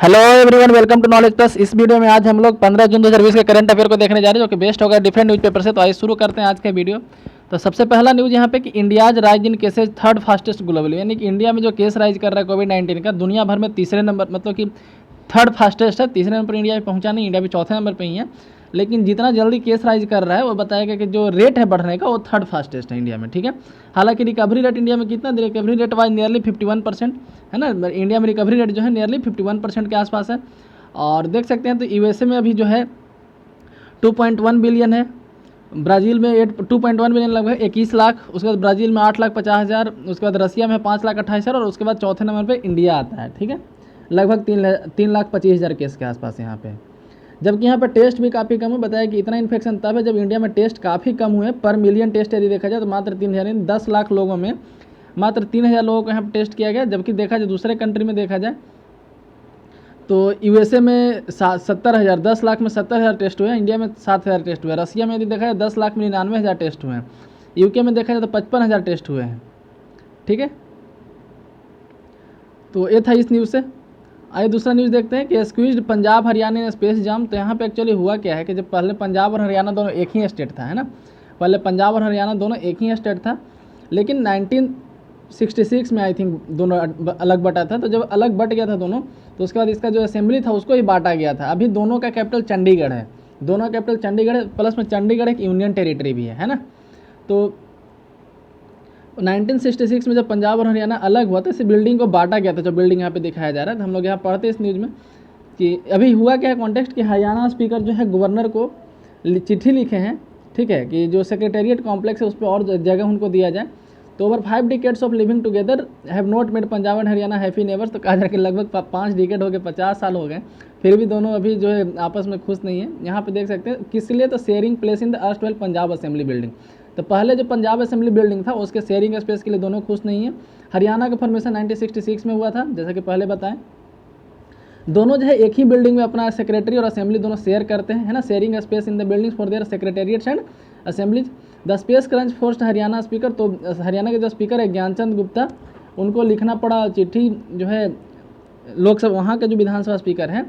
Hello everyone, welcome to knowledge plus. इस video में आज हम लोग 15 जून 2020 के करंट अफेयर को देखने जा रहे हैं, जो कि बेस्ट होगा डिफरेंट न्यूज़पेपर से। तो आइए शुरू करते हैं आज का वीडियो। तो सबसे पहला न्यूज़ यहाँ पे कि India's rise in cases third fastest globally, यानी कि इंडिया में जो केस राइज कर रहा है कोविड-19 का दुनिया भर में तीसरे नंबर, मतलब कि थर्ड फास्टेस्ट है। तीसरे नंबर पर इंडिया पहुँचा नहीं, इंडिया भी चौथे नंबर पर ही है, लेकिन जितना जल्दी केस राइज कर रहा है वो बताएगा कि जो रेट है बढ़ने का वो थर्ड फास्टेस्ट है इंडिया में। ठीक है, हालांकि रिकवरी रेट इंडिया में कितना, रिकवरी रेट वाइज नियरली 51% है ना। इंडिया में रिकवरी रेट जो है नियरली 51% के आसपास है। और देख सकते हैं तो यूएसए में अभी जो है 2.1 बिलियन है, ब्राज़ील में 2.1 बिलियन लगभग 21 लाख, उसके बाद ब्राज़ील में 8,50,000, उसके बाद रसिया में 5,28,000 और उसके बाद चौथे नंबर पे इंडिया आता है। ठीक है, लगभग 3,25,000 केस के आसपास यहाँ पे। जबकि यहाँ पर टेस्ट भी काफ़ी कम है। बताया कि इतना इन्फेक्शन तब है जब इंडिया में टेस्ट काफ़ी कम हुए, पर मिलियन टेस्ट यदि देखा जाए तो मात्र 3,000, 10 लाख लोगों में मात्र 3,000 लोगों को यहाँ पर टेस्ट किया गया। जबकि देखा जाए दूसरे कंट्री में देखा जाए तो यूएसए में 70,000, 10 लाख में 70,000 टेस्ट हुए, इंडिया में 7,000 टेस्ट हुए। रसिया में यदि देखा जाए 10 लाख में 99,000 टेस्ट हुए हैं। यूके में देखा जाए तो 55,000 टेस्ट हुए हैं। ठीक है, तो ये था इस न्यूज़ से। आइए दूसरा न्यूज़ देखते हैं कि स्क्वीज्ड पंजाब हरियाणा ने स्पेस जाम। तो यहाँ पे एक्चुअली हुआ क्या है कि जब पहले पंजाब और हरियाणा दोनों एक ही स्टेट था, है ना, पहले पंजाब और हरियाणा दोनों एक ही स्टेट था, लेकिन 1966 में आई थिंक दोनों अलग बटा था। तो जब अलग बट गया था दोनों, तो उसके बाद इसका जो असेंबली था उसको ही बांटा गया था। अभी दोनों का कैपिटल चंडीगढ़ है, दोनों का कैपिटल चंडीगढ़ है, प्लस में चंडीगढ़ एक यूनियन टेरिटरी भी है ना। तो 1966 में जब पंजाब और हरियाणा अलग हुआ तो इस बिल्डिंग को बांटा गया था, जो बिल्डिंग यहाँ पे दिखाया जा रहा है। तो हम लोग यहाँ पढ़ते इस न्यूज़ में कि अभी हुआ क्या है कॉन्टेक्स्ट, कि हरियाणा स्पीकर जो है गवर्नर को चिट्ठी लिखे हैं, ठीक है, कि जो सेक्रेटेरिएट कॉम्प्लेक्स है उस पर और जगह उनको दिया जाए। तो over 5 decades of living together have not made Punjab and Haryana happy neighbours. तो कहा जा रहा है कि लगभग 5 डिकेड हो गए, 50 साल हो गए, फिर भी दोनों अभी जो है आपस में खुश नहीं है। यहाँ पे देख सकते हैं किस लिए, तो sharing place in the erstwhile Punjab assembly building. तो पहले जो पंजाब असेंबली बिल्डिंग था उसके शेयरिंग स्पेस के लिए दोनों खुश नहीं है। हरियाणा का फॉर्मेशन 1966 में हुआ था, जैसा कि पहले बताएं। दोनों जो है एक ही बिल्डिंग में अपना सेक्रेटरी और असेंबली दोनों शेयर करते हैं, है ना। Sharing space in the buildings for their secretariats and assemblies. The space crunch forced Haryana speaker. तो हरियाणा के जो स्पीकर है ज्ञानचंद गुप्ता, उनको लिखना पड़ा चिट्ठी, जो है लोकसभा वहाँ के जो विधानसभा स्पीकर हैं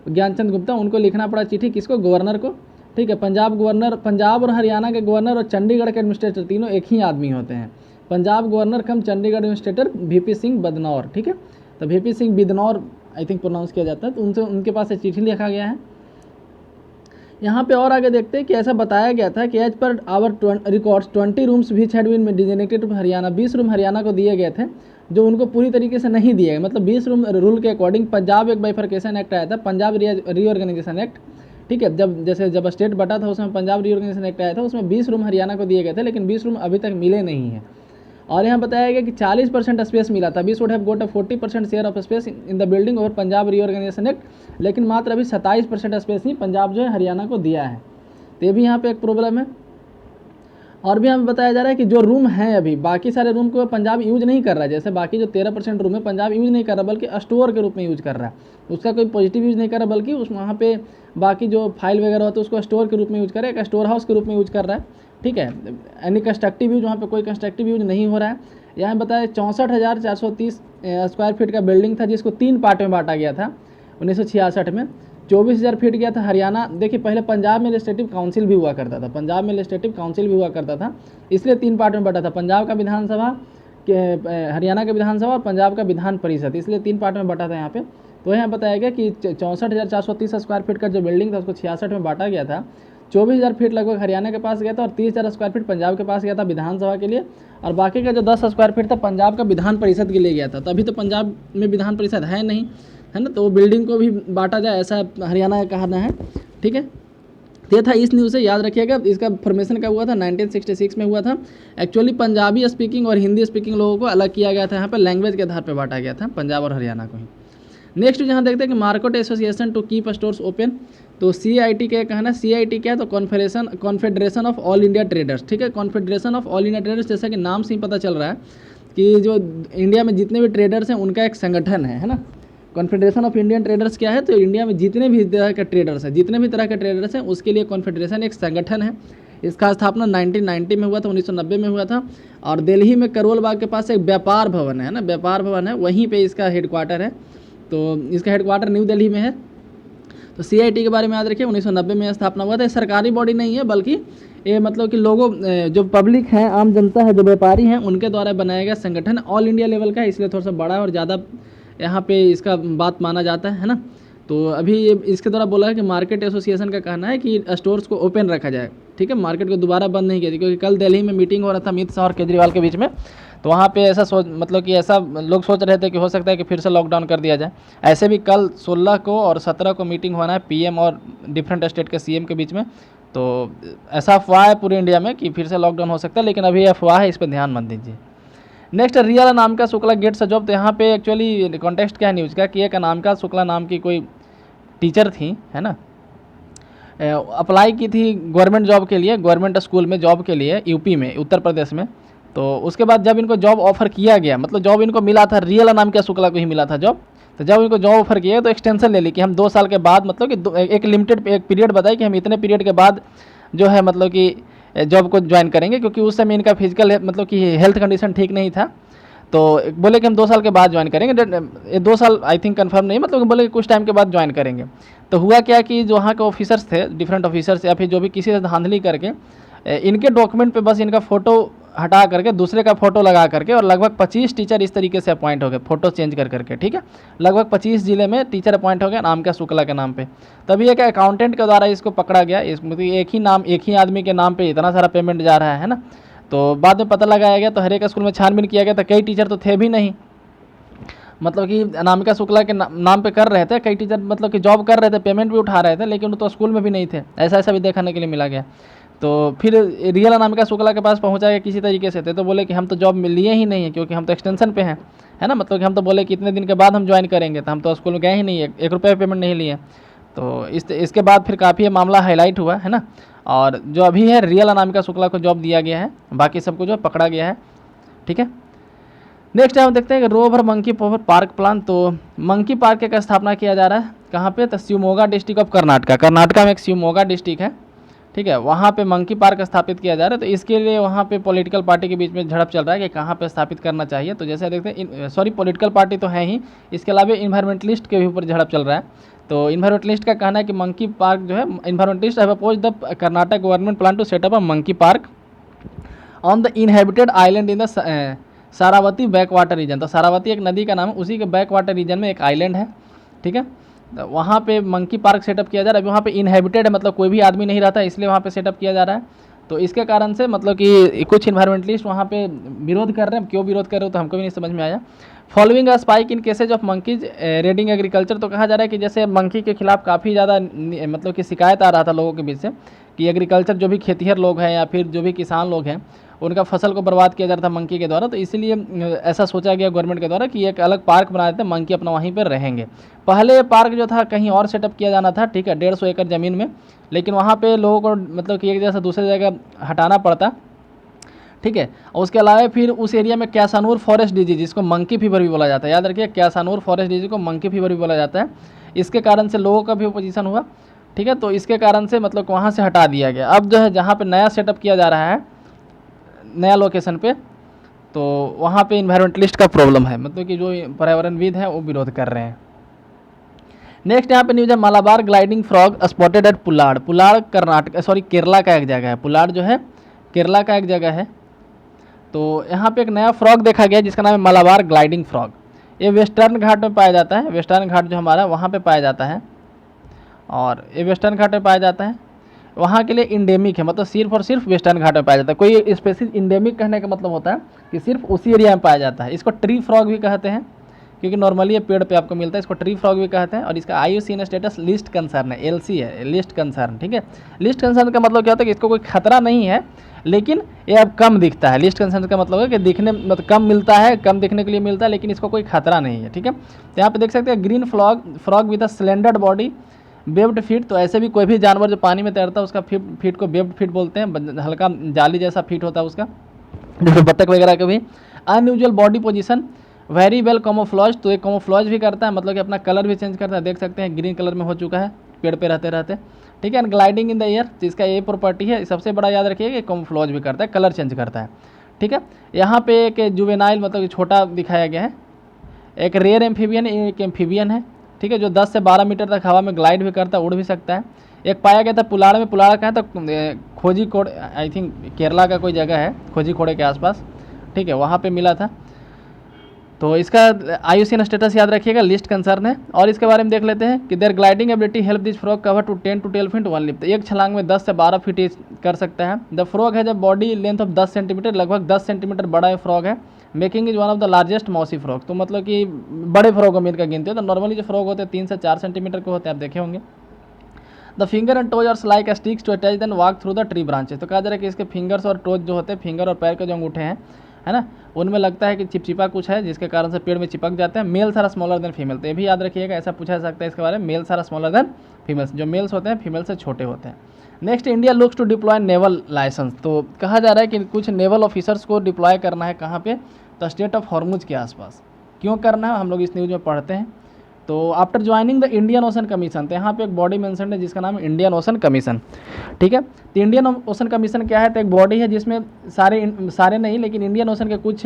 ज्ञानचंद गुप्ता, उनको लिखना पड़ा चिट्ठी, किसको, गवर्नर को। ठीक है, पंजाब गवर्नर, पंजाब और हरियाणा के गवर्नर और चंडीगढ़ के एडमिनिस्ट्रेटर तीनों एक ही आदमी होते हैं। Punjab governor cum Chandigarh administrator VP Singh Badnore. ठीक है, तो VP Singh Bidnore I think pronounce किया जाता है। तो उनसे उनके पास एक चिट्ठी लिखा गया है। यहाँ पे और आगे देखते हैं कि ऐसा बताया गया था कि as per our records 20 rooms which had been designated to Haryana. 20 room Haryana को दिए गए थे जो उनको पूरी तरीके से नहीं दिए गए, मतलब 20 रूम रूल के अकॉर्डिंग। पंजाब एक बाइफर्केशन एक्ट आया था, पंजाब रीऑर्गेनाइजेशन एक्ट। ठीक है, जब स्टेट बटा था उसमें पंजाब रीऑर्गेनाइजेशन एक्ट आया था, उसमें 20 रूम हरियाणा को दिए गए थे, लेकिन 20 रूम अभी तक मिले नहीं हैं। और यहाँ बताया गया कि 40% स्पेस मिला था। 20 would have got a 40% share of space in the building over Punjab reorganisation act, लेकिन मात्र अभी 27% स्पेस ही पंजाब जो है हरियाणा को दिया है। तो ये भी यहाँ पे एक प्रॉब्लम है। और भी हमें बताया जा रहा है कि जो रूम हैं अभी, बाकी सारे रूम को पंजाब यूज नहीं कर रहा है। जैसे बाकी जो 13% रूम है पंजाब यूज नहीं कर रहा, बल्कि स्टोर के रूप में यूज कर रहा है। उसका कोई पॉजिटिव यूज नहीं कर रहा, बल्कि उस वहाँ पे बाकी जो फाइल वगैरह होता है उसको स्टोर के रूप में यूज कर रहा है, एक स्टोर हाउस के रूप में यूज कर रहा है। ठीक है, यानी कंस्ट्रक्टिव यूज, वहाँ पे कोई कंस्ट्रक्टिव यूज नहीं हो रहा है। यहाँ बताया 64,430 स्क्वायर फीट का बिल्डिंग था, जिसको 3 पार्ट में बांटा गया था 1966 में। 24,000 फीट गया था हरियाणा। देखिए पहले पंजाब में लेजिस्लेटिव काउंसिल भी हुआ करता था, पंजाब में लेजिस्लेटिव काउंसिल भी हुआ करता था, इसलिए 3 पार्ट में बटा था। पंजाब का विधानसभा के, हरियाणा का विधानसभा और पंजाब का विधान परिषद, इसलिए 3 पार्ट में बटा था यहाँ पे। तो यहाँ बताया गया कि 64,430 स्क्वायर फीट का जो बिल्डिंग था उसको 66 में बांटा गया था। 24,000 फीट लगभग हरियाणा के पास गया था और 30,000 स्क्वायर फीट पंजाब के पास गया था विधानसभा के लिए, और बाकी का जो 10 स्क्वायर फीट था पंजाब का विधान परिषद के लिए गया था। तो अभी तो पंजाब में विधान परिषद है नहीं, है ना, तो वो बिल्डिंग को भी बांटा जाए ऐसा हरियाणा का कहना है। ठीक है, तो ये था इस न्यूज़ से, याद रखिएगा। इसका फॉर्मेशन कब हुआ था, 1966 में हुआ था। एक्चुअली पंजाबी स्पीकिंग और हिंदी स्पीकिंग लोगों को अलग किया गया था, यहाँ पर लैंग्वेज के आधार पर बांटा गया था पंजाब और हरियाणा को ही। नेक्स्ट यहाँ देखते हैं कि market association to keep stores open. तो CIT का कहना, CIT क्या है, तो confederation of all India traders. ठीक है, confederation of all India traders, जैसा कि नाम से ही पता चल रहा है कि जो इंडिया में जितने भी ट्रेडर्स हैं उनका एक संगठन है ना। कॉन्फेडरेशन ऑफ इंडियन ट्रेडर्स क्या है, तो इंडिया में जितने भी तरह के ट्रेडर्स हैं, जितने भी तरह के ट्रेडर्स हैं उसके लिए कॉन्फेडरेशन एक संगठन है। इसका स्थापना 1990 में हुआ था, 1990 में हुआ था। और दिल्ली में करोल बाग के पास एक व्यापार भवन है ना, व्यापार भवन है, वहीं पे इसका हेडक्वार्टर है। तो इसका हेडक्वार्टर न्यू दिल्ली में है। तो CIT के बारे में याद रखिए, 1990 में स्थापना हुआ था। ये सरकारी बॉडी नहीं है, बल्कि ये मतलब कि लोगों जो पब्लिक है, आम जनता है, जो व्यापारी हैं, उनके द्वारा बनाया गया संगठन, ऑल इंडिया लेवल का है, इसलिए थोड़ा सा बड़ा और ज़्यादा यहाँ पे इसका बात माना जाता है ना। तो अभी ये इसके द्वारा बोला है कि मार्केट एसोसिएशन का कहना है कि स्टोर्स को ओपन रखा जाए, ठीक है, मार्केट को दोबारा बंद नहीं किया जाए, क्योंकि कल दिल्ली में मीटिंग हो रहा था अमित शाह और केजरीवाल के बीच में। तो वहाँ पे ऐसा मतलब कि ऐसा लोग सोच रहे थे कि हो सकता है कि फिर से लॉकडाउन कर दिया जाए। ऐसे भी कल 16 को और 17 को मीटिंग होना है PM और डिफरेंट स्टेट के CM के बीच में। तो ऐसा अफवाह है पूरे इंडिया में कि फिर से लॉकडाउन हो सकता है, लेकिन अभी अफवाह है, इस पर ध्यान मत दीजिए। Next, Riya Anamika Shukla gets a job. तो यहाँ पे एक्चुअली कॉन्टेक्स्ट क्या है न्यूज़ का कि एक अनामिका शुक्ला नाम की कोई टीचर थी, है ना, अप्लाई की थी गवर्नमेंट जॉब के लिए, गवर्नमेंट स्कूल में जॉब के लिए यूपी में, उत्तर प्रदेश में। तो उसके बाद जब इनको जॉब ऑफर किया गया, मतलब जॉब इनको मिला था, रियल अनामिका शुक्ला को ही मिला था जॉब। तो जब इनको जॉब ऑफर किया तो एक्सटेंशन ले ली कि हम 2 साल के बाद, मतलब कि एक लिमिटेड एक पीरियड बताए कि हम इतने पीरियड के बाद जो है मतलब कि जॉब को ज्वाइन करेंगे, क्योंकि उस समय इनका फिजिकल मतलब कि हेल्थ कंडीशन ठीक नहीं था। तो बोले कि हम 2 साल के बाद ज्वाइन करेंगे, ये 2 साल आई थिंक कंफर्म नहीं, मतलब बोले कि कुछ टाइम के बाद ज्वाइन करेंगे। तो हुआ क्या कि जो वहाँ के ऑफिसर्स थे, डिफरेंट ऑफिसर्स, या फिर जो भी किसी से धांधली करके इनके डॉक्यूमेंट पे बस इनका फ़ोटो हटा करके दूसरे का फ़ोटो लगा करके, और लगभग 25 टीचर इस तरीके से अपॉइंट हो गए, फ़ोटो चेंज कर करके, ठीक है। लगभग 25 जिले में टीचर अपॉइंट हो गए अनामिका शुक्ला के नाम पे। तभी एक अकाउंटेंट के द्वारा इसको पकड़ा गया। इस मतलब एक ही नाम, एक ही आदमी के नाम पे इतना सारा पेमेंट जा रहा है ना। तो बाद में पता लगाया गया, तो हर एक स्कूल में छानबीन किया गया, तो कई टीचर तो थे भी नहीं, मतलब कि अनामिका शुक्ला के नाम पे कर रहे थे। कई टीचर मतलब कि जॉब कर रहे थे, पेमेंट भी उठा रहे थे, लेकिन वो तो स्कूल में भी नहीं थे। ऐसा भी देखने के लिए मिला गया। तो फिर रियल अनामिका शुक्ला के पास पहुंचा गया किसी तरीके से थे, तो बोले कि हम तो जॉब लिए ही नहीं है, क्योंकि हम तो एक्सटेंशन पे हैं, है ना, मतलब कि हम तो बोले कि इतने दिन के बाद हम ज्वाइन करेंगे, तो हम तो स्कूल में गए ही नहीं है, 1 रुपये पेमेंट नहीं लिए। तो इसके बाद फिर काफ़ी ये मामला हाईलाइट हुआ, है ना। और जो अभी है रियल अनामिका शुक्ला को जॉब दिया गया है, बाकी सबको जो पकड़ा गया है, ठीक है। नेक्स्ट हम देखते हैं कि रोवर मंकी पार्क प्लान। तो मंकी पार्क का स्थापना किया जा रहा है कहाँ पे, तो शिवमोगा डिस्ट्रिक्ट ऑफ कर्नाटका, कर्नाटका में एक शिवमोगा डिस्ट्रिक्ट है, ठीक है, वहाँ पे मंकी पार्क स्थापित किया जा रहा है। तो इसके लिए वहाँ पे पॉलिटिकल पार्टी के बीच में झड़प चल रहा है कि कहाँ पे स्थापित करना चाहिए। तो जैसे देखते हैं, सॉरी पॉलिटिकल पार्टी तो है ही, इसके अलावा इन्वायरमेंटलिस्ट के भी ऊपर झड़प चल रहा है। तो इन्वायरमेंटलिस्ट का कहना है कि मंकी पार्क जो है, environmentalist have oppose the Karnataka government plan to setup a monkey park on the inhabited island in the Sharavathi back water region. तो सारावती एक नदी का नाम है, उसी के बैक वाटर रीजन में एक आइलैंड है, ठीक है। तो वहाँ पे मंकी पार्क सेटअप किया जा रहा है। अभी वहाँ पे इनहेबिटेड है, मतलब कोई भी आदमी नहीं रहता, इसलिए वहाँ पे सेटअप किया जा रहा है। तो इसके कारण से मतलब कि कुछ इन्वायरमेंटलिस्ट वहाँ पे विरोध कर रहे हैं। क्यों विरोध कर रहे हो तो हमको भी नहीं समझ में आया। Following a spike in cases of monkeys raiding agriculture. तो कहा जा रहा है कि जैसे मंकी के खिलाफ काफ़ी ज़्यादा मतलब कि शिकायत आ रहा था लोगों के बीच से कि एग्रीकल्चर जो भी खेतिहर लोग हैं या फिर जो भी किसान लोग हैं, उनका फसल को बर्बाद किया जा रहा था मंकी के द्वारा। तो इसीलिए ऐसा सोचा गया गवर्नमेंट के द्वारा कि एक अलग पार्क बना देते हैं, मंकी अपना वहीं पर रहेंगे। पहले पार्क जो था कहीं और सेटअप किया जाना था, ठीक है, 150 एकड़ ज़मीन में, लेकिन वहाँ पे लोगों को मतलब कि एक जगह से दूसरी जगह हटाना पड़ता, ठीक है। और उसके अलावा फिर उस एरिया में कैसानूर फॉरेस्ट डिजीज, जिसको मंकी फीवर भी बोला जाता है, याद रखिए, कैसानूर फॉरेस्ट डिजीज को मंकी फीवर भी बोला जाता है। इसके कारण से लोगों का भी अपोजिशन हुआ, ठीक है। तो इसके कारण से मतलब वहाँ से हटा दिया गया। अब जो है जहाँ पे नया सेटअप किया जा रहा है नया लोकेशन पे, तो वहाँ पे इन्वायरमेंटलिस्ट का प्रॉब्लम है, मतलब कि जो पर्यावरणविद हैं वो विरोध कर रहे हैं। नेक्स्ट यहाँ पे न्यूज है, Malabar gliding frog spotted at Pullad. Pullad Karnataka, sorry Kerala का एक जगह है, पुलाड़ जो है केरला का एक जगह है। तो यहाँ पे एक नया फ्रॉग देखा गया जिसका नाम है मालाबार ग्लाइडिंग फ्रॉग। ये वेस्टर्न घाट में पाया जाता है, वेस्टर्न घाट जो हमारा वहाँ पे पाया जाता है, और ये वेस्टर्न घाट में पाया जाता है। वहाँ के लिए इंडेमिक है, मतलब सिर्फ और सिर्फ वेस्टर्न घाट में पाया जाता है। कोई स्पेसिफिक इंडेमिक कहने का मतलब होता है कि सिर्फ उसी एरिया में पाया जाता है। इसको ट्री फ्रॉग भी कहते हैं, क्योंकि नॉर्मली ये पेड़ पे आपको मिलता है। इसको ट्री फ्रॉग भी कहते हैं। और इसका IUCN स्टेटस लिस्ट कंसर्न है, LC है, लिस्ट कंसर्न, ठीक है। लिस्ट कंसर्न का मतलब क्या होता है कि इसको कोई खतरा नहीं है, लेकिन ये अब कम दिखता है। लिस्ट कंसर्न का मतलब है कि दिखने मतलब कम मिलता है, कम दिखने के लिए मिलता है, लेकिन इसको कोई खतरा नहीं है, ठीक है। तो यहाँ पे देख सकते हैं green frog with a slendered body webbed feet. तो ऐसे भी कोई भी जानवर जो पानी में तैरता है उसका फीट को वेब्ड फीट बोलते हैं, हल्का जाली जैसा फीट होता है उसका, जैसे बत्तख वगैरह के भी। Unusual body position, very well camouflage. तो ये कैमोफ्लेज भी करता है, मतलब कि अपना कलर भी चेंज करता है, देख सकते हैं ग्रीन कलर में हो चुका है पेड़ पे रहते रहते, ठीक है। And gliding in the air, जिसका ये प्रॉपर्टी है, सबसे बड़ा याद रखिए कि कैमोफ्लेज भी करता है, कलर चेंज करता है, ठीक है। यहाँ पे एक जुवेनाइल मतलब कि छोटा दिखाया गया है, एक रेयर एम्फीबियन, एक एम्फीबियन है, ठीक है, जो 10 से 12 मीटर तक हवा में ग्लाइड भी करता है, उड़ भी सकता है। एक पाया गया था पुलाड़ में, पुलाड़ का है तो खोजीकोड, आई थिंक केरला का कोई जगह है, खोजीकोडे के आसपास, ठीक है, वहाँ पे मिला था। तो इसका IUCN स्टेटस याद रखिएगा, लिस्ट कंसर्न है। और इसके बारे में देख लेते हैं कि their gliding ability help this frog cover to 10 to 12 feet one leap, एक छलांग में 10 से 12 फीट कर सकता है। द फ्रॉग है जब बॉडी लेंथ ऑफ 10 सेंटीमीटर, लगभग 10 सेंटीमीटर बड़ा ये फ्रॉग है। Making is one of the largest mossy frog, तो मतलब कि बड़े फ्रॉग में इनका गिनते हो, तो नॉर्मली जो फ्रॉग होते हैं 3 से 4 सेंटीमीटर के होते हैं, आप देखे होंगे। The finger and toes are like sticks to attach then walk through the tree branches, तो कहा जा रहा है कि इसके फिंगर्स और टोज जो होते हैं, फिंगर और पैर के जो अंगूठे हैं, है ना, उनमें लगता है कि चिपचिपा कुछ है, जिसके कारण से पेड़ में चिपक जाते हैं। Males are smaller than female, तो ये भी याद रखिएगा, ऐसा पूछा जा सकता है इसके बारे में, males are smaller than females, जो मेल्स होते हैं फीमेल से छोटे होते हैं। Next, India looks to deploy naval liaison, तो कहा जा रहा है कि कुछ नेवल ऑफिसर्स को डिप्लॉय करना है, कहाँ पे, तो स्टेट ऑफ हॉर्मुज के आसपास। क्यों करना है हम लोग इस न्यूज़ में पढ़ते हैं। तो after joining the Indian ocean commission, तो यहाँ पे एक बॉडी मेंशन है जिसका नाम है इंडियन ओशन कमीशन, ठीक है। तो इंडियन ओशन कमीशन क्या है, तो एक बॉडी है जिसमें सारे नहीं लेकिन इंडियन ओशन के कुछ,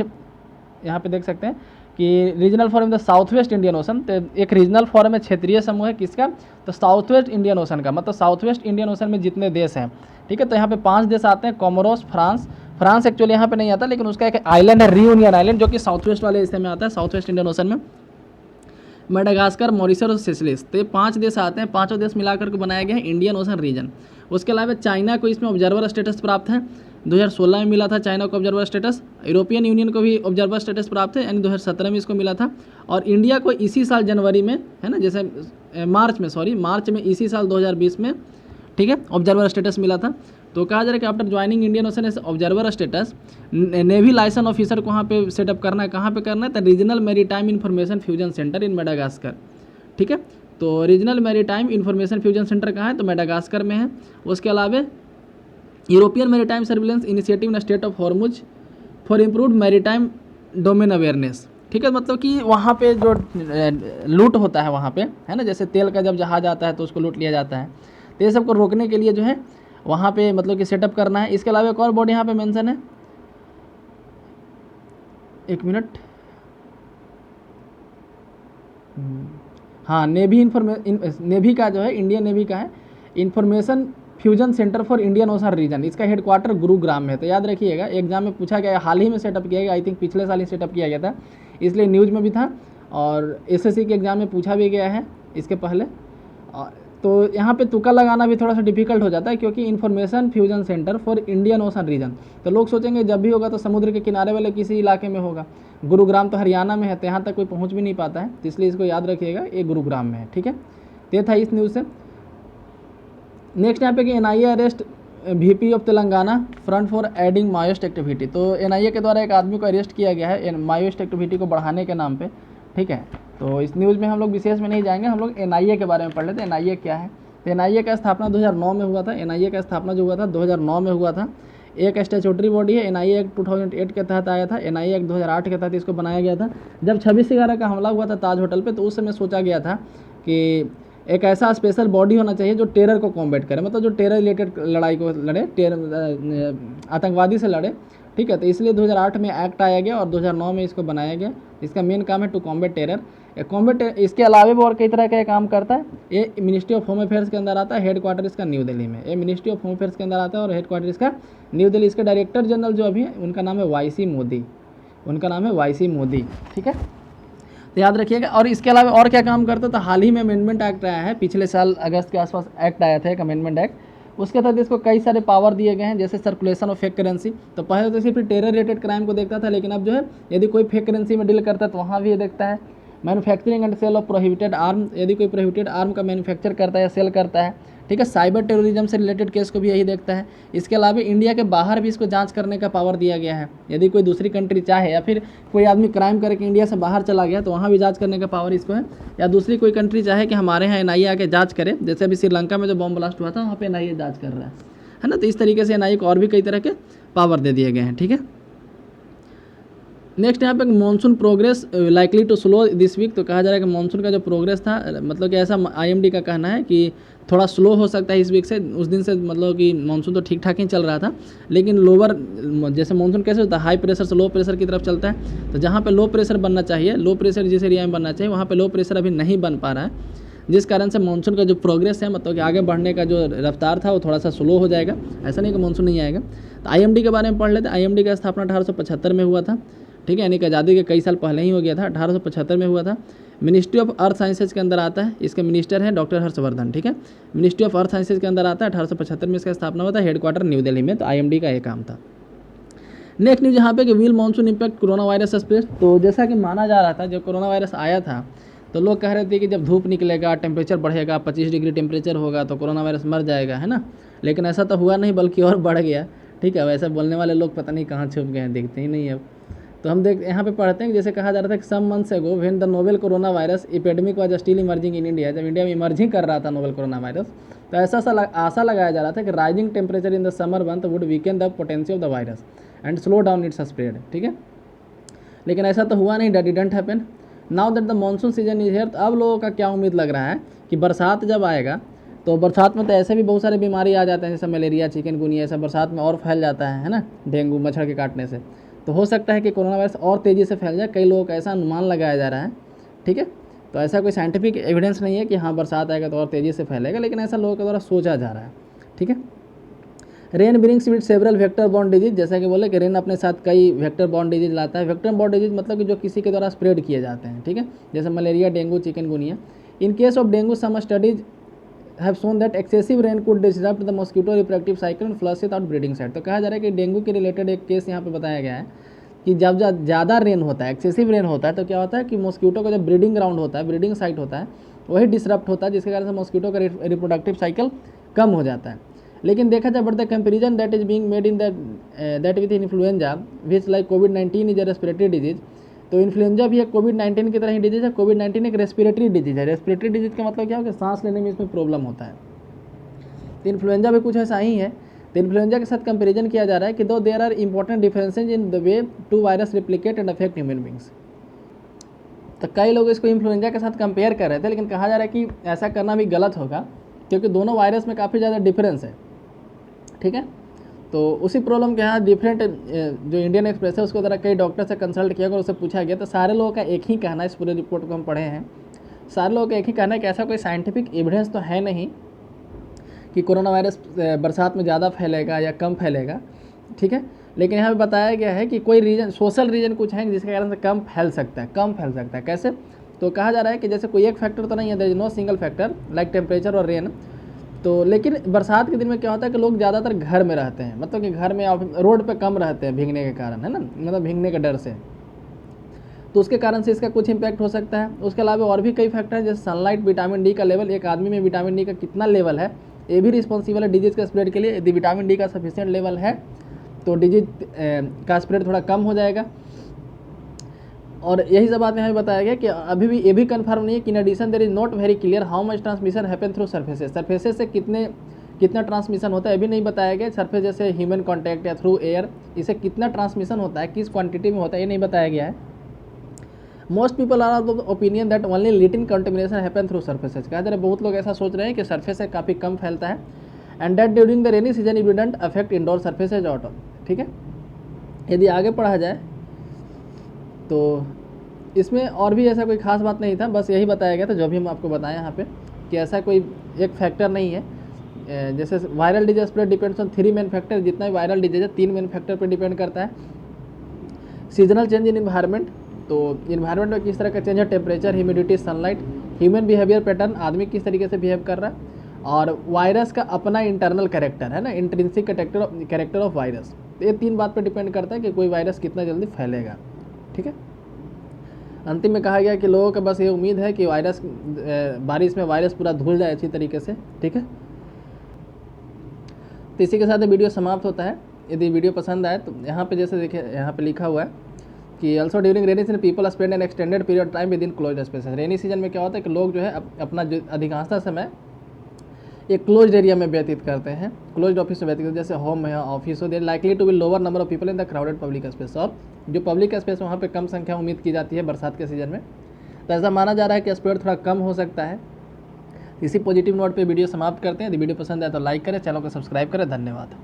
यहाँ पे देख सकते हैं कि regional forum the south west Indian ocean, तो एक रीजनल फॉरम है, क्षेत्रीय समूह है किसका, तो साउथ वेस्ट इंडियन ओशन का, मतलब साउथ वेस्ट इंडियन ओशन में जितने देश हैं, ठीक है। तो यहाँ पे 5 देश आते हैं, कोमोरोस, फ्रांस एक्चुअली यहाँ पे नहीं आता, लेकिन उसका एक आइलैंड है रियूनियन आइलैंड, जो कि साउथ वेस्ट वाले हिस्से में आता है, साउथ वेस्ट इंडियन ओशन में। मेडागास्कर, मॉरिशस और सिसिलिस, तो ये 5 देश आते हैं, पाँचों देश मिलाकर के बनाया गया है इंडियन ओशन रीजन। उसके अलावा चाइना को इसमें ऑब्जर्वर स्टेटस प्राप्त है, 2016 में मिला था चाइना को ऑब्जर्वर स्टेटस। यूरोपियन यूनियन को भी ऑब्जर्वर स्टेटस प्राप्त है, यानी 2017 में इसको मिला था। और इंडिया को इसी साल जनवरी में, है ना, जैसे मार्च में इसी साल 2020 में, ठीक है, ऑब्जर्वर स्टेटस मिला था। तो कहा जा रहा है कि after joining Indian ocean as observer status, navy liaison officer को वहाँ पे सेटअप करना है, कहाँ पे करना है, तो regional maritime information fusion centre in Madagascar, ठीक है। तो regional maritime information fusion centre कहाँ है, तो मेडागास्कर में है। उसके अलावा European maritime surveillance initiative in state of Hormuz for improved maritime domain awareness, ठीक है, मतलब कि वहाँ पे जो लूट होता है वहाँ पे, है ना, जैसे तेल का जब जहाज आता है तो उसको लूट लिया जाता है, तो ये सबको रोकने के लिए जो है वहाँ पे मतलब कि सेटअप करना है। इसके अलावा एक और बॉडी यहाँ पे मेंशन है, एक मिनट, हाँ, नेवी का जो है, इंडियन नेवी का है information fusion centre for Indian ocean region, इसका हेडक्वार्टर गुरुग्राम में है। तो याद रखिएगा, एग्जाम में पूछा गया, हाल ही में सेटअप किया गया, आई थिंक पिछले साल ही सेटअप किया गया था, इसलिए न्यूज़ में भी था और SSC के एग्जाम में पूछा भी गया है इसके पहले। तो यहाँ पे तुक्का लगाना भी थोड़ा सा डिफिकल्ट हो जाता है, क्योंकि information fusion centre for Indian ocean region, तो लोग सोचेंगे जब भी होगा तो समुद्र के किनारे वाले किसी इलाके में होगा। गुरुग्राम तो हरियाणा में है, तो यहाँ तक कोई पहुँच भी नहीं पाता है, तो इसलिए इसको याद रखिएगा, ये गुरुग्राम में है, ठीक है। तो ये था इस न्यूज़ से। नेक्स्ट यहाँ पे कि NIA arrest VP of Telangana front for adding Maoist activity, तो NIA के द्वारा एक आदमी को अरेस्ट किया गया है माओइस्ट एक्टिविटी को बढ़ाने के नाम पे, ठीक है। तो इस न्यूज़ में हम लोग विशेष में नहीं जाएंगे, हम लोग NIA के बारे में पढ़ लेते हैं। NIA क्या है, तो NIA का स्थापना 2009 में हुआ था। NIA का स्थापना जो हुआ था 2009 में हुआ था। एक स्टैट्यूटरी बॉडी है, NIA एक्ट 2008 के तहत आया था, NIA एक्ट 2008 के तहत इसको बनाया गया था। जब 26/11 का हमला हुआ था ताज होटल पे, तो उस समय सोचा गया था कि एक ऐसा स्पेशल बॉडी होना चाहिए जो टेरर को कॉम्बैट करे, मतलब जो टेरर रिलेटेड लड़ाई को लड़े, आतंकवादी से लड़े, ठीक है। तो इसलिए 2008 में एक्ट आया गया और 2009 में इसको बनाया गया। इसका मेन काम है टू कॉम्बैट टेरर। इसके अलावा भी और कई तरह का काम करता है। ये मिनिस्ट्री ऑफ होम अफेयर्स के अंदर आता है, हेडक्वार्टर इसका न्यू दिल्ली में। ये मिनिस्ट्री ऑफ होम अफेयर्स के अंदर आता है और हेडक्वार्टर इसका न्यू दिल्ली। इसके डायरेक्टर जनरल जो अभी उनका नाम है YC मोदी, ठीक है, तो याद रखिएगा। और इसके अलावा और क्या काम करता, तो हाल ही में अमेंडमेंट एक्ट आया है, पिछले साल अगस्त के आसपास एक्ट आया था एक अमेंडमेंट एक्ट, उसके तहत इसको कई सारे पावर दिए गए हैं, जैसे सर्कुलेशन ऑफ फेक करेंसी। तो पहले तो सिर्फ टेरर रिलेटेड क्राइम को देखता था, लेकिन अब जो है यदि कोई फेक करेंसी में डील करता है तो वहाँ भी ये देखता है। Manufacturing and sale of prohibited arm, यदि कोई प्रोहिबिटेड आर्म का मैन्युफैक्चर करता है या सेल करता है, ठीक है। साइबर टेररिज्म से रिलेटेड केस को भी यही देखता है। इसके अलावा इंडिया के बाहर भी इसको जांच करने का पावर दिया गया है। यदि कोई दूसरी कंट्री चाहे या फिर कोई आदमी क्राइम करके इंडिया से बाहर चला गया तो वहाँ भी जांच करने का पावर इसको है। या दूसरी कोई कंट्री चाहे कि हमारे यहाँ NIA आके जांच करे, जैसे अभी श्रीलंका में जो बॉम्ब ब्लास्ट हुआ था वहाँ पे NIA जांच कर रहा है ना। तो इस तरीके से NIA को और भी कई तरह के पावर दे दिए गए हैं, ठीक है। नेक्स्ट यहाँ पे monsoon progress likely to slow this week, तो कहा जा रहा है कि मानसून का जो प्रोग्रेस था, मतलब कि ऐसा IMD का कहना है कि थोड़ा स्लो हो सकता है इस वीक से। उस दिन से मतलब कि मानसून तो ठीक ठाक ही चल रहा था, लेकिन लोअर, जैसे मानसून कैसे होता है, हाई प्रेशर से लो प्रेशर की तरफ चलता है। तो जहाँ पे लो प्रेशर बनना चाहिए, लो प्रेशर जिस एरिया में बनना चाहिए, वहाँ पे लो प्रेशर अभी नहीं बन पा रहा है, जिस कारण से मानसून का जो प्रोग्रेस है, मतलब कि आगे बढ़ने का जो रफ्तार था वो थोड़ा सा स्लो हो जाएगा। ऐसा नहीं कि मानसून नहीं आएगा। तो IMD के बारे में पढ़ लेते हैं। IMD का स्थापना 1875 में हुआ था, ठीक है, यानी कि आज़ादी के कई साल पहले ही हो गया था, 1875 में हुआ था। मिनिस्ट्री ऑफ अर्थ साइंसेज के अंदर आता है, इसके मिनिस्टर हैं डॉक्टर हर्षवर्धन, ठीक है। मिनिस्ट्री ऑफ अर्थ साइंसेज के अंदर आता है, 1875 में इसका स्थापना हुआ था, हेडक्वार्टर न्यू दिल्ली में। तो IMD का ये काम था। नेक्स्ट न्यूज यहाँ पे कि will monsoon impact corona virus spread. तो जैसा कि माना जा रहा था, जब कोरोना वायरस आया था तो लोग कह रहे थे कि जब धूप निकलेगा, टेम्परेचर बढ़ेगा, 25 डिग्री टेम्परेचर होगा तो कोरोना वायरस मर जाएगा, है ना। लेकिन ऐसा तो हुआ नहीं, बल्कि और बढ़ गया, ठीक है। वैसे बोलने वाले लोग पता नहीं कहाँ छुप गए हैं, दिखते ही नहीं अब। तो हम देख यहाँ पे पढ़ते हैं कि जैसे कहा जा रहा था कि सम मंथ्स एगो when the novel corona virus epidemic was still emerging in India, जब इंडिया में इमर्जिंग कर रहा था नोवेल कोरोना वायरस, तो आशा लगाया जा रहा था कि rising temperature in the summer month would weaken the potential of the virus and slow down it's spread, ठीक है। लेकिन ऐसा तो हुआ नहीं, that didn't happen. Now that the monsoon season is here, तो अब लोगों का क्या उम्मीद लग रहा है कि बरसात जब आएगा तो बरसात में तो ऐसे भी बहुत सारे बीमारी आ जाते हैं, जैसे मलेरिया, चिकनगुनिया, ऐसा बरसात में और फैल जाता है ना, डेंगू मच्छर के काटने से। तो हो सकता है कि कोरोना वायरस और तेज़ी से फैल जाए। कई लोगों का ऐसा अनुमान लगाया जा रहा है, ठीक है। तो ऐसा कोई साइंटिफिक एविडेंस नहीं है कि हाँ बरसात आएगा तो और तेज़ी से फैलेगा, लेकिन ऐसा लोगों के द्वारा सोचा जा रहा है, ठीक है। Rain brings with several vector borne disease, जैसा कि बोले कि रेन अपने साथ कई वेक्टर बॉर्न डिजीज लाता है। वेक्टर बॉर्न डिजीज मतलब कि जो किसी के द्वारा स्प्रेड किए जाते हैं, ठीक है, जैसे malaria, dengue, chikungunya. In case of dengue some studies have shown that excessive rain could disrupt the mosquito reproductive cycle and flush it out breeding site. तो कहा जा रहा है कि डेंगू के रिलेटेड एक केस यहाँ पे बताया गया है कि जब ज़्यादा रेन होता है, एक्सेसिव रेन होता है, तो क्या होता है कि मॉस्किटो का जो ब्रीडिंग ग्राउंड होता है, ब्रीडिंग साइट होता है, वही डिसरप्ट होता है, जिसके कारण से मॉस्किटो का रिप्रोडक्टिव साइकिल कम हो जाता है। लेकिन देखा जाए but the comparison that is being made in that with influenza which like covid is a respiratory disease. तो इन्फ्लुएंजा भी एक कोविड-19 की तरह ही डिजीज है। कोविड-19 एक रेस्पिरेटरी डिजीज है। रेस्पिरेटरी डिजीज का मतलब क्या हो कि सांस लेने में इसमें प्रॉब्लम होता है। तो इन्फ्लुएंजा भी कुछ ऐसा ही है। तो इन्फ्लुएंजा के साथ कंपेरिजन किया जा रहा है कि though there are important differences in the way to virus replicate and affect human beings. तो कई लोग इसको इन्फ्लुएंजा के साथ कंपेयर कर रहे थे, लेकिन कहा जा रहा है कि ऐसा करना भी गलत होगा, क्योंकि दोनों वायरस में काफ़ी ज़्यादा डिफरेंस है, ठीक है। तो उसी प्रॉब्लम के यहाँ डिफरेंट जो इंडियन एक्सप्रेस है उसको ज़रा कई डॉक्टर से कंसल्ट किया और उससे पूछा गया, तो सारे लोगों का एक ही कहना है, इस पूरे रिपोर्ट को हम पढ़े हैं, सारे लोगों का एक ही कहना है कि ऐसा कोई साइंटिफिक एविडेंस तो है नहीं कि कोरोना वायरस बरसात में ज़्यादा फैलेगा या कम फैलेगा, ठीक है। लेकिन यहाँ पे बताया गया है कि कोई रीजन, सोशल रीजन कुछ है जिसके कारण से कम फैल सकता है। कैसे? तो कहा जा रहा है कि जैसे कोई एक फैक्टर तो नहीं है, there is no single factor like temperature और रेन। तो लेकिन बरसात के दिन में क्या होता है कि लोग ज़्यादातर घर में रहते हैं, मतलब कि घर में, रोड पे कम रहते हैं भीगने के कारण, है ना, मतलब भीगने के डर से। तो उसके कारण से इसका कुछ इम्पैक्ट हो सकता है। उसके अलावा और भी कई फैक्टर हैं, जैसे सनलाइट, विटामिन डी का लेवल, एक आदमी में विटामिन डी का कितना लेवल है, ये भी रिस्पॉन्सिबल है डिजीज़ का स्प्रेड के लिए। यदि विटामिन डी का सफिशिएंट लेवल है तो डिजीज का स्प्रेड थोड़ा कम हो जाएगा। और यही सब बात यहाँ बताया गया कि अभी भी ये भी कंफर्म नहीं है कि in addition there is not very clear how much transmission happen through surfaces से कितना ट्रांसमिशन होता है, ये भी नहीं बताया गया। सरफेस जैसे ह्यूमन कॉन्टैक्ट या थ्रू एयर, इसे कितना ट्रांसमिशन होता है, किस क्वांटिटी में होता है, ये नहीं बताया गया है। Most people are of the opinion that only little contamination happen through surfaces. कहा जा रहा है बहुत लोग ऐसा सोच रहे हैं कि सरफेस से काफ़ी कम फैलता है, and that during the rainy season it wouldn't affect indoor surfaces at all, ठीक है। यदि आगे पढ़ा जाए तो इसमें और भी ऐसा कोई खास बात नहीं था, बस यही बताया गया था जो भी हम आपको बताएं यहाँ पे, कि ऐसा कोई एक फैक्टर नहीं है। जैसे viral disease spread depends on 3 main factor, जितना भी वायरल डिजीज है 3 मेन फैक्टर पर डिपेंड करता है। सीजनल चेंज इन इन्वायरमेंट, तो इन्वायरमेंट में किस तरह का चेंज है, temperature, humidity, sunlight, human behaviour pattern, आदमी किस तरीके से बिहेव कर रहा है, और वायरस का अपना इंटरनल कैरेक्टर है ना, इंट्रिंसिक कैरेक्टर ऑफ वायरस। तो ये 3 बात पर डिपेंड करता है कि कोई वायरस कितना जल्दी फैलेगा, ठीक है। अंतिम में कहा गया कि लोगों को बस ये उम्मीद है कि वायरस, बारिश में वायरस पूरा धुल जाए अच्छी तरीके से, ठीक है। तो इसी के साथ वीडियो समाप्त होता है। यदि वीडियो पसंद आए तो यहाँ पे जैसे देखिए, यहाँ पे लिखा हुआ है कि also during rainy season people spend N extended period time with in closed spaces. Rainy season में क्या होता है कि लोग जो है अपना जो अधिकांशतः समय एक क्लोज्ड एरिया में व्यतीत करते हैं, क्लोज्ड ऑफिस में व्यतीत करते हैं, जैसे होम है, ऑफिस हो, there likely to be lower number of people in the crowded public space, और जो पब्लिक स्पेस वहाँ पे कम संख्या उम्मीद की जाती है बरसात के सीजन में। तो ऐसा माना जा रहा है कि स्प्रेड थोड़ा कम हो सकता है। इसी पॉजिटिव नोट पे वीडियो समाप्त करते हैं। यदि वीडियो पसंद आए तो लाइक करें, चैनल को सब्सक्राइब करें। धन्यवाद।